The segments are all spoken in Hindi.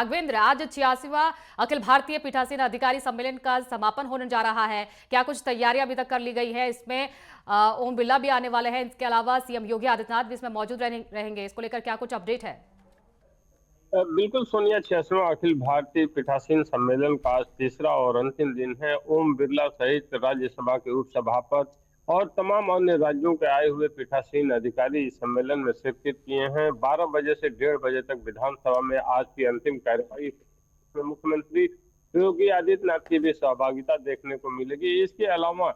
राघवेंद्र, आज 86वां अखिल भारतीय पीठासीन अधिकारी सम्मेलन का समापन होने जा रहा है। क्या कुछ तैयारियां अभी तक कर ली गई है? इसमें ओम बिरला भी आने वाले हैं, इसके अलावा सीएम योगी आदित्यनाथ भी इसमें मौजूद रहेंगे। इसको लेकर क्या कुछ अपडेट है? बिल्कुल सोनिया, 86वां अखिल भारतीय पीठासीन सम्मेलन का आज तीसरा और अंतिम दिन है। ओम बिरला सहित राज्यसभा के उपसभापति और तमाम अन्य राज्यों के आए हुए पीठासीन अधिकारी इस सम्मेलन में शिरकत किए हैं। 12 बजे से 1:30 बजे तक विधानसभा में आज की अंतिम कार्यवाही में मुख्यमंत्री योगी आदित्यनाथ की भी सहभागिता देखने को मिलेगी। इसके अलावा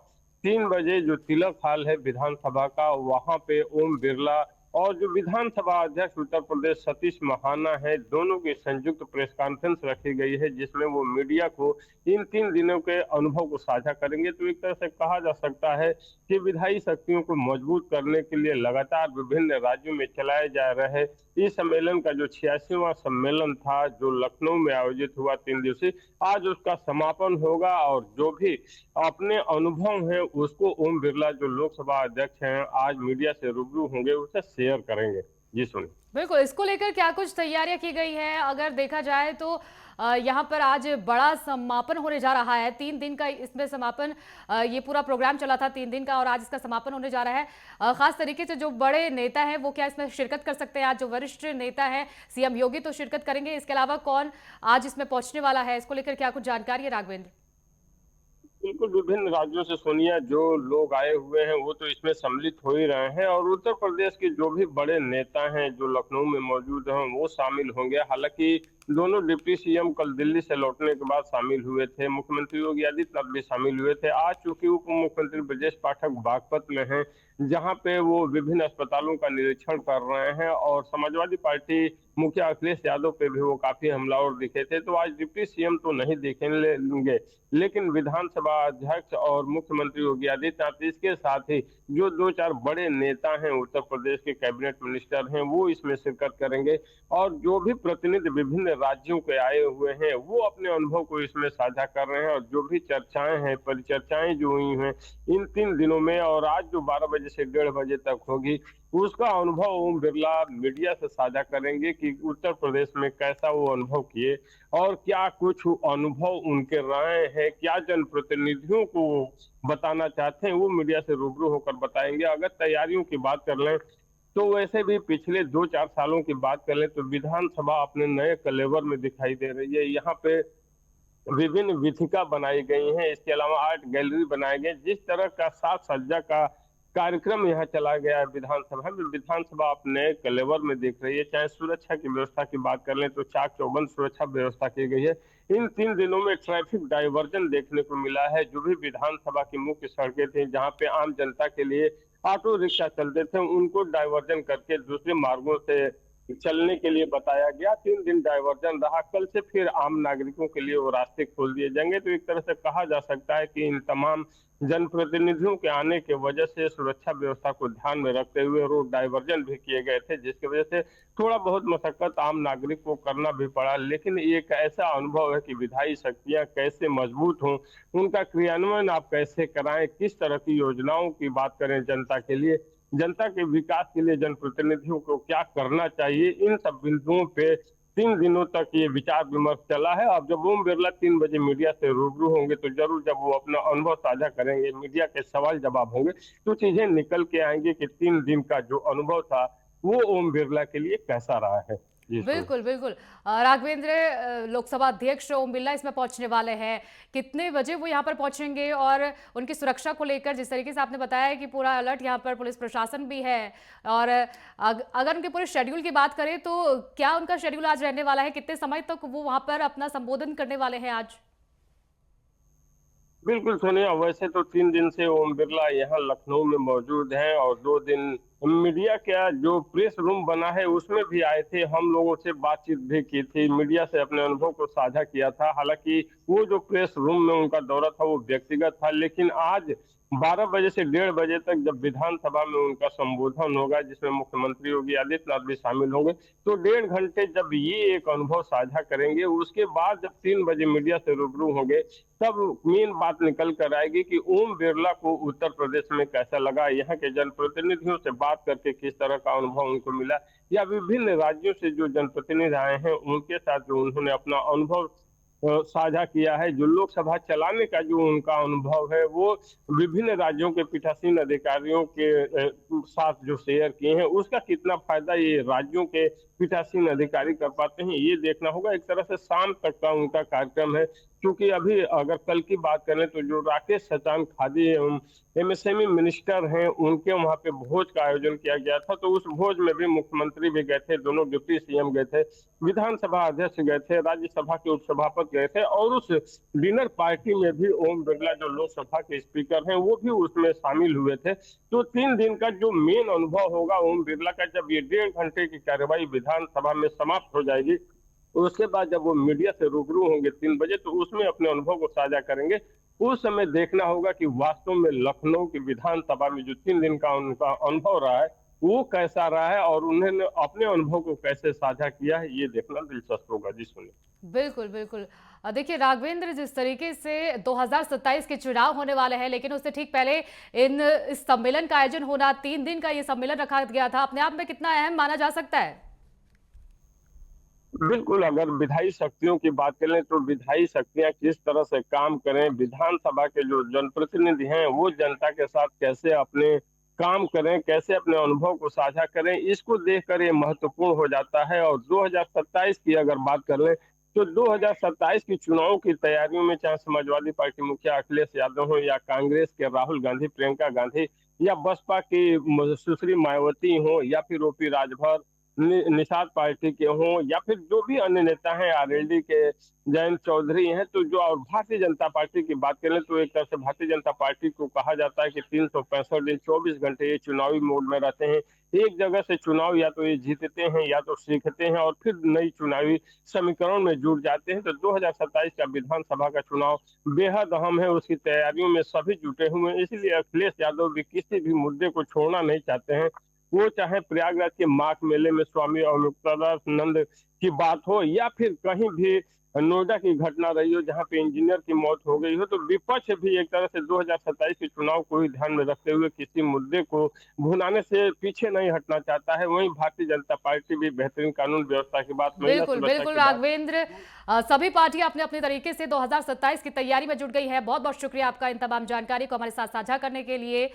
3 बजे जो तिलक हॉल है विधानसभा का, वहां पे ओम बिरला और जो विधानसभा अध्यक्ष उत्तर प्रदेश सतीश महाना है, दोनों की संयुक्त प्रेस कॉन्फ्रेंस रखी गई है, जिसमें वो मीडिया को इन 3 दिनों के अनुभव को साझा करेंगे। तो एक तरह से कहा जा सकता है कि विधायी शक्तियों को मजबूत करने के लिए लगातार विभिन्न राज्यों में चलाए जा रहे इस सम्मेलन का जो 86वां सम्मेलन था, जो लखनऊ में आयोजित हुआ 3 दिवसीय, आज उसका समापन होगा। और जो भी अपने अनुभव हैं उसको ओम बिरला जो लोकसभा अध्यक्ष हैं आज मीडिया से रूबरू होंगे, उसे शेयर करेंगे। जी सुनिए। बिल्कुल, इसको लेकर क्या कुछ तैयारियां की गई है? अगर देखा जाए तो यहाँ पर आज बड़ा समापन होने जा रहा है। 3 दिन का इसमें समापन, ये पूरा प्रोग्राम चला था 3 दिन का और आज इसका समापन होने जा रहा है। खास तरीके से जो बड़े नेता हैं वो क्या इसमें शिरकत कर सकते हैं? आज जो वरिष्ठ नेता है सीएम योगी तो शिरकत करेंगे, इसके अलावा कौन आज इसमें पहुंचने वाला है? इसको लेकर क्या कुछ जानकारी है राघवेंद्र? बिल्कुल, विभिन्न राज्यों से सोनिया जो लोग आए हुए हैं वो तो इसमें सम्मिलित हो ही रहे हैं, और उत्तर प्रदेश के जो भी बड़े नेता हैं जो लखनऊ में मौजूद हैं वो शामिल होंगे। हालांकि दोनों डिप्टी सीएम कल दिल्ली से लौटने के बाद शामिल हुए थे। मुख्यमंत्री योगी आदित्यनाथ भी शामिल हुए थे। आज चूंकि उप मुख्यमंत्री ब्रजेश पाठक बागपत में हैं, जहां पे वो विभिन्न अस्पतालों का निरीक्षण कर रहे हैं, और समाजवादी पार्टी मुखिया अखिलेश यादव पे भी वो काफी हमलावर दिखे थे। तो आज डिप्टी सीएम तो नहीं दिखेंगे, लेकिन विधानसभा अध्यक्ष और मुख्यमंत्री योगी आदित्यनाथ, इसके साथ ही जो 2-4 बड़े नेता हैं उत्तर प्रदेश के कैबिनेट मिनिस्टर हैं, वो इसमें शिरकत करेंगे। और जो भी प्रतिनिधि विभिन्न राज्यों के आए हुए हैं वो अपने अनुभव को इसमें साझा कर रहे हैं। और जो भी चर्चाएं हैं, परिचर्चाएं जो हुई हैं इन 3 दिनों में, और आज जो 12 बजे से 1:30 बजे तक होगी, उसका अनुभव ओम बिरला मीडिया से साझा करेंगे कि उत्तर प्रदेश में कैसा वो अनुभव किए और क्या कुछ अनुभव उनके रहे हैं, क्या जनप्रतिनिधियों को बताना चाहते हैं, वो मीडिया से रूबरू होकर बताएंगे। अगर तैयारियों की बात कर लें तो वैसे भी पिछले 2-4 सालों की बात कर लें तो विधानसभा अपने नए कलेवर में दिखाई दे रही है। यहाँ पे विभिन्न वीथिका बनाई गई हैं, इसके अलावा आर्ट गैलरी बनाए गए। जिस तरह का साज सज्जा का कार्यक्रम यहाँ चला गया है विधानसभा में, विधानसभा अपने कलेवर में दिख रही है। चाहे सुरक्षा की व्यवस्था की बात कर लें तो चाक चौबंद सुरक्षा व्यवस्था की गई है। इन 3 दिनों में ट्रैफिक डाइवर्जन देखने को मिला है। जो भी विधानसभा की मुख्य सड़कें थी जहाँ पे आम जनता के लिए ऑटो रिक्शा चलते थे, उनको डाइवर्जन करके दूसरे मार्गों से चलने के लिए बताया गया। 3 दिन डाइवर्जन रहा, कल से फिर आम नागरिकों के लिए वो रास्ते खोल दिए जाएंगे। तो एक तरह से कहा जा सकता है कि इन तमाम जनप्रतिनिधियों के आने की वजह से सुरक्षा व्यवस्था को ध्यान में रखते हुए रोड डाइवर्जन भी किए गए थे, जिसकी वजह से थोड़ा बहुत मशक्कत आम नागरिक को करना भी पड़ा। लेकिन एक ऐसा अनुभव है कि विधायी शक्तियां कैसे मजबूत हों, उनका क्रियान्वयन आप कैसे कराएं, किस तरह की योजनाओं की बात करें जनता के लिए, जनता के विकास के लिए जनप्रतिनिधियों को क्या करना चाहिए, इन सब बिंदुओं पे 3 दिनों तक ये विचार विमर्श चला है। अब जब ओम बिरला 3 बजे मीडिया से रूबरू होंगे तो जरूर जब वो अपना अनुभव साझा करेंगे, मीडिया के सवाल जवाब होंगे, तो चीजें निकल के आएंगे कि 3 दिन का जो अनुभव था वो ओम बिरला के लिए कैसा रहा है। जी सुन। बिल्कुल, बिल्कुल। राघवेंद्र, लोकसभा अध्यक्ष ओम बिरला इसमें पहुंचने वाले हैं। कितने बजे वो यहाँ पर पहुंचेंगे और उनकी सुरक्षा को लेकर जिस तरीके से आपने बताया है कि पूरा अलर्ट यहाँ पर पुलिस प्रशासन भी है, और अगर उनके पूरे शेड्यूल की बात करें तो क्या उनका शेड्यूल आज रहने वाला है? कितने समय तक वो वहाँ पर अपना संबोधन करने वाले हैं आज? बिल्कुल सोनिया, वैसे तो 3 दिन से ओम बिरला यहाँ लखनऊ में मौजूद हैं, और 2 दिन मीडिया का जो प्रेस रूम बना है उसमें भी आए थे। हम लोगों से बातचीत भी की थी, मीडिया से अपने अनुभव को साझा किया था। हालांकि वो जो प्रेस रूम में उनका दौरा था वो व्यक्तिगत था, लेकिन आज 12 बजे से 1:30 बजे तक जब विधानसभा में उनका संबोधन होगा, जिसमें मुख्यमंत्री योगी आदित्यनाथ भी शामिल होंगे, तो 1.5 घंटे जब ये एक अनुभव साझा करेंगे, उसके बाद जब 3 बजे मीडिया से रूबरू होंगे, तब मेन बात निकल कर आएगी कि ओम बिरला को उत्तर प्रदेश में कैसा लगा, यहाँ के जनप्रतिनिधियों से बात करके किस तरह का अनुभव उनको मिला, या विभिन्न राज्यों से जो जनप्रतिनिधि आए हैं, उनके साथ जो उन्होंने अपना अनुभव साझा किया है। जो लोकसभा चलाने का जो उनका अनुभव है, वो विभिन्न राज्यों के पीठासीन अधिकारियों के साथ जो शेयर किए हैं, उसका कितना फायदा ये राज्यों के पीठासीन अधिकारी कर पाते हैं, ये देखना होगा। एक तरह से शाम तक का उनका कार्यक्रम है, क्योंकि अभी अगर कल की बात करें तो जो राकेश सचान खादी एवं एमएसएमई मिनिस्टर हैं, उनके वहां पे भोज का आयोजन किया गया था, तो उस भोज में भी मुख्यमंत्री भी गए थे, दोनों डिप्टी सीएम गए थे, विधानसभा अध्यक्ष गए थे, राज्यसभा के उपसभापति गए थे, और उस डिनर पार्टी में भी ओम बिरला जो लोकसभा के स्पीकर हैं, वो भी उसमें शामिल हुए थे। तो 3 दिन का जो मेन अनुभव होगा ओम बिरला का, जब ये 1.5 घंटे की कार्यवाही विधानसभा में समाप्त हो जाएगी, उसके बाद जब वो मीडिया से रूबरू होंगे 3 बजे, तो उसमें अपने अनुभव को साझा करेंगे। उस समय देखना होगा कि वास्तव में लखनऊ की विधानसभा में जो 3 दिन का उनका अनुभव रहा है, वो कैसा रहा है, और उन्होंने अपने अनुभव को कैसे साझा किया है, ये देखना दिलचस्प होगा। जी सुनिए। बिल्कुल, बिल्कुल। देखिए राघवेंद्र, जिस तरीके से 2027 के चुनाव होने वाले हैं, लेकिन उससे ठीक पहले इस सम्मेलन का आयोजन होना, 3 दिन का ये सम्मेलन रखा गया था, अपने आप में कितना अहम माना जा सकता है? बिल्कुल, अगर विधायी शक्तियों की बात करें तो विधायी शक्तियाँ किस तरह से काम करें, विधानसभा के जो जनप्रतिनिधि हैं, वो जनता के साथ कैसे अपने काम करें, कैसे अपने अनुभव को साझा करें, इसको देखकर ये महत्वपूर्ण हो जाता है। और 2027 की अगर बात कर लें, तो 2027 की चुनावों की तैयारियों में चाहे समाजवादी पार्टी मुखिया अखिलेश यादव हों, या कांग्रेस के राहुल गांधी, प्रियंका गांधी, या बसपा की सुश्री मायावती हों, या फिर ओपी राजभर, निषाद पार्टी के हों, या फिर जो भी अन्य नेता हैं, आरएलडी के जयंत चौधरी हैं, तो जो, और भारतीय जनता पार्टी की बात करें तो एक तरह से भारतीय जनता पार्टी को कहा जाता है कि 365 दिन 24 घंटे ये चुनावी मोड में रहते हैं। एक जगह से चुनाव या तो ये जीतते हैं, या तो सीखते हैं, और फिर नई चुनावी समीकरण में जुट जाते हैं। तो 2027 का विधानसभा का चुनाव बेहद अहम है, उसकी तैयारियों में सभी जुटे हुए हैं, इसलिए अखिलेश यादव भी किसी भी मुद्दे को छोड़ना नहीं चाहते हैं। वो चाहे प्रयागराज के माघ मेले में स्वामी अवधूतानंद की बात हो, या फिर कहीं भी नोएडा की घटना रही हो जहां पे इंजीनियर की मौत हो गई हो, तो विपक्ष भी एक तरह से 2027 के चुनाव को ही ध्यान में रखते हुए किसी मुद्दे को भुनाने से पीछे नहीं हटना चाहता है। वहीं भारतीय जनता पार्टी भी बेहतरीन कानून व्यवस्था की बात, महिला बिल्कुल, सुरक्षा बिल्कुल की बात। राघवेंद्र, सभी पार्टियां अपने अपने तरीके से 2027 की तैयारी में जुट गई है। बहुत बहुत शुक्रिया आपका इन तमाम जानकारी को हमारे साथ साझा करने के लिए।